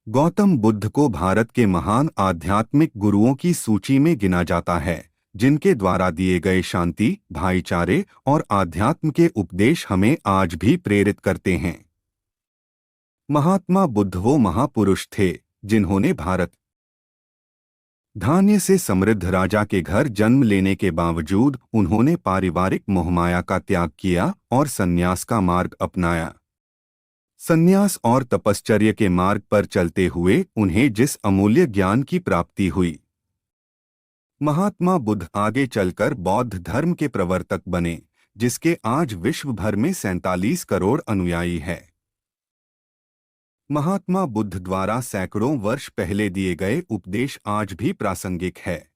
गौतम बुद्ध को भारत के महान आध्यात्मिक गुरुओं की सूची में गिना जाता है, जिनके द्वारा दिए गए शांति, भाईचारे और आध्यात्म के उपदेश हमें आज भी प्रेरित करते हैं। महात्मा बुद्ध वो महापुरुष थे जिन्होंने भारत धान्य से समृद्ध राजा के घर जन्म लेने के बावजूद उन्होंने पारिवारिक मोहमाया का त्याग किया और संन्यास का मार्ग अपनाया। संन्यास और तपश्चर्य के मार्ग पर चलते हुए उन्हें जिस अमूल्य ज्ञान की प्राप्ति हुई, महात्मा बुद्ध आगे चलकर बौद्ध धर्म के प्रवर्तक बने, जिसके आज विश्व भर में 47 करोड़ अनुयायी हैं। महात्मा बुद्ध द्वारा सैकड़ों वर्ष पहले दिए गए उपदेश आज भी प्रासंगिक है।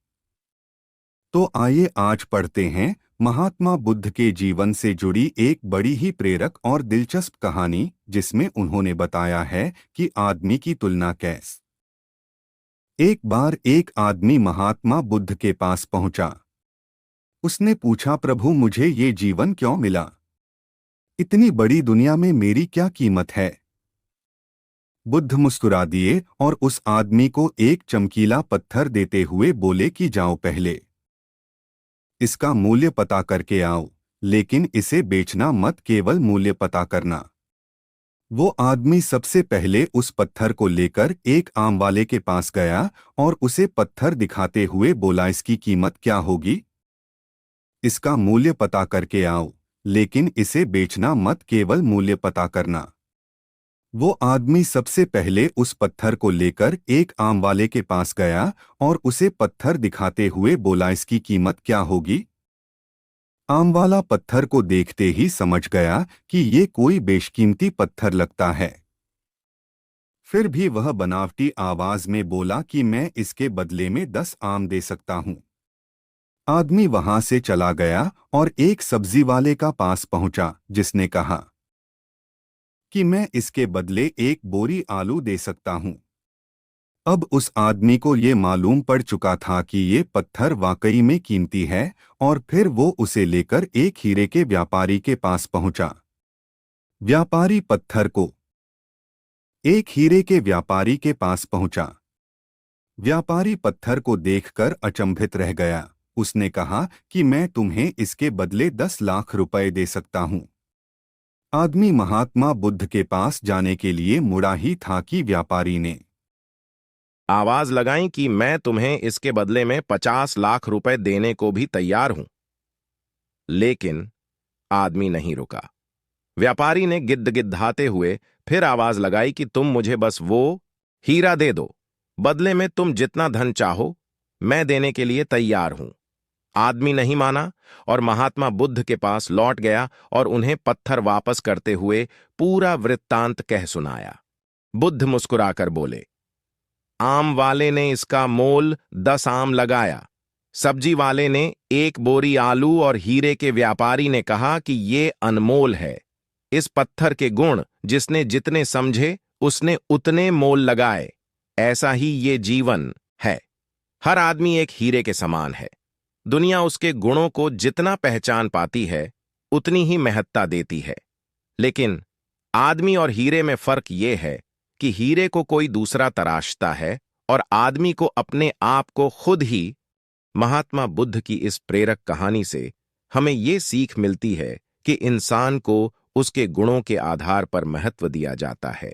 तो आइए आज पढ़ते हैं महात्मा बुद्ध के जीवन से जुड़ी एक बड़ी ही प्रेरक और दिलचस्प कहानी, जिसमें उन्होंने बताया है कि आदमी की तुलना कैसे। एक बार एक आदमी महात्मा बुद्ध के पास पहुंचा। उसने पूछा, प्रभु मुझे ये जीवन क्यों मिला? इतनी बड़ी दुनिया में मेरी क्या कीमत है? बुद्ध मुस्कुरा दिए और उस आदमी को एक चमकीला पत्थर देते हुए बोले कि जाओ, पहले इसका मूल्य पता करके आओ, लेकिन इसे बेचना मत, केवल मूल्य पता करना। वो आदमी सबसे पहले उस पत्थर को लेकर एक आम वाले के पास गया और उसे पत्थर दिखाते हुए बोला, इसकी कीमत क्या होगी? इसका मूल्य पता करके आओ, लेकिन इसे बेचना मत, केवल मूल्य पता करना। वो आदमी सबसे पहले उस पत्थर को लेकर एक आम वाले के पास गया और उसे पत्थर दिखाते हुए बोला, इसकी कीमत क्या होगी? आम वाला पत्थर को देखते ही समझ गया कि ये कोई बेशकीमती पत्थर लगता है। फिर भी वह बनावटी आवाज में बोला कि मैं इसके बदले में 10 आम दे सकता हूं। आदमी वहां से चला गया और एक सब्जी वाले का पास पहुंचा, जिसने कहा कि मैं इसके बदले एक बोरी आलू दे सकता हूं। अब उस आदमी को ये मालूम पड़ चुका था कि ये पत्थर वाकई में कीमती है, और फिर वो उसे लेकर एक हीरे के व्यापारी के पास पहुंचा। व्यापारी पत्थर को एक हीरे के व्यापारी के पास पहुंचा। व्यापारी पत्थर को देखकर अचंभित रह गया। उसने कहा कि मैं तुम्हें इसके बदले 10 लाख रुपए दे सकता हूं। आदमी महात्मा बुद्ध के पास जाने के लिए मुड़ा ही था कि व्यापारी ने आवाज लगाई कि मैं तुम्हें इसके बदले में 50 लाख रुपए देने को भी तैयार हूं। लेकिन आदमी नहीं रुका। व्यापारी ने गिद्धाते हुए फिर आवाज लगाई कि तुम मुझे बस वो हीरा दे दो, बदले में तुम जितना धन चाहो मैं देने के लिए तैयार हूं। आदमी नहीं माना और महात्मा बुद्ध के पास लौट गया और उन्हें पत्थर वापस करते हुए पूरा वृत्तांत कह सुनाया। बुद्ध मुस्कुराकर बोले, आम वाले ने इसका मोल 10 आम लगाया, सब्जी वाले ने 1 बोरी आलू और हीरे के व्यापारी ने कहा कि ये अनमोल है। इस पत्थर के गुण जिसने जितने समझे उसने उतने मोल लगाए। ऐसा ही ये जीवन है। हर आदमी एक हीरे के समान है। दुनिया उसके गुणों को जितना पहचान पाती है उतनी ही महत्ता देती है। लेकिन आदमी और हीरे में फर्क ये है कि हीरे को कोई दूसरा तराशता है और आदमी को अपने आप को खुद ही। महात्मा बुद्ध की इस प्रेरक कहानी से हमें ये सीख मिलती है कि इंसान को उसके गुणों के आधार पर महत्व दिया जाता है।